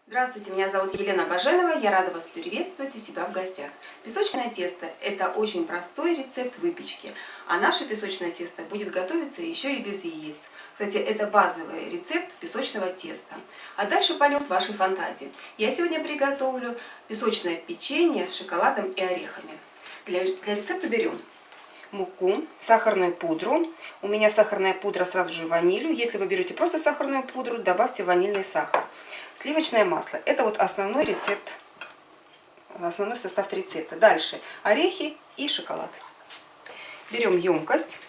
Здравствуйте, меня зовут Елена Баженова, я рада вас приветствовать у себя в гостях. Песочное тесто – это очень простой рецепт выпечки, а наше песочное тесто будет готовиться еще и без яиц. Кстати, это базовый рецепт песочного теста. А дальше полет вашей фантазии. Я сегодня приготовлю песочное печенье с шоколадом и орехами. Для рецепта берем муку, сахарную пудру. У меня сахарная пудра сразу же ванилью. Если вы берете просто сахарную пудру, добавьте ванильный сахар. Сливочное масло. Это вот основной рецепт, основной состав рецепта. Дальше орехи и шоколад. Берем емкость,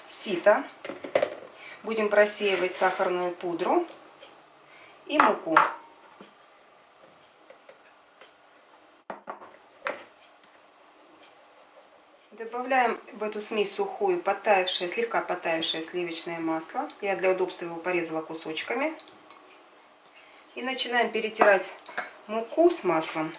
сито. Будем просеивать сахарную пудру и муку. Добавляем в эту смесь сухую, подтаявшее, слегка подтаявшее сливочное масло. Я для удобства его порезала кусочками. И начинаем перетирать муку с маслом.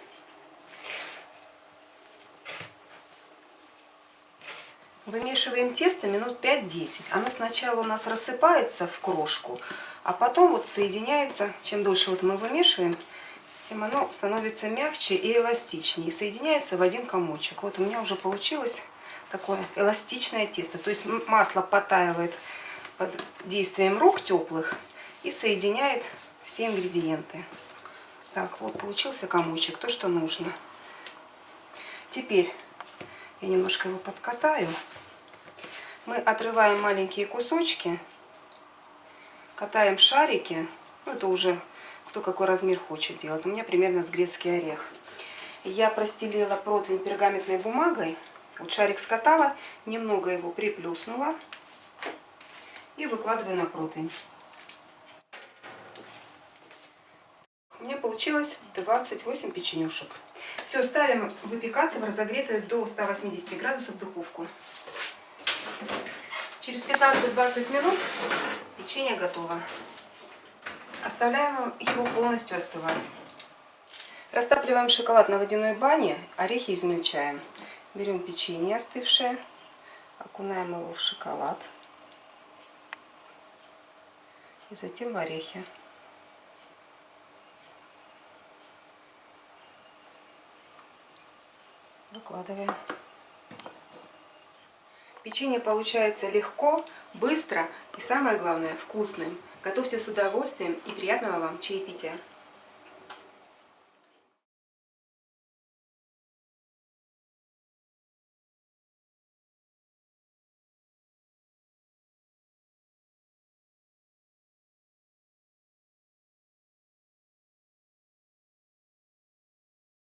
Вымешиваем тесто минут 5-10. Оно сначала у нас рассыпается в крошку, а потом вот соединяется. Чем дольше вот мы вымешиваем, тем оно становится мягче и эластичнее. И соединяется в один комочек. Вот у меня уже получилось такое эластичное тесто. То есть масло подтаивает под действием рук теплых и соединяет все ингредиенты. Так, вот получился комочек, то, что нужно. Теперь я немножко его подкатаю. Мы отрываем маленькие кусочки, катаем шарики. Ну, это уже кто какой размер хочет делать. У меня примерно с грецкий орех. Я простелила противень пергаментной бумагой. Вот шарик скатала, немного его приплюснула и выкладываю на противень. У меня получилось 28 печенюшек. Все, ставим выпекаться в разогретую до 180 градусов духовку. Через 15-20 минут печенье готово. Оставляем его полностью остывать. Растапливаем шоколад на водяной бане, орехи измельчаем. Берем печенье остывшее, окунаем его в шоколад и затем в орехи. Выкладываем. Печенье получается легко, быстро и, самое главное, вкусным. Готовьте с удовольствием и приятного вам чаепития!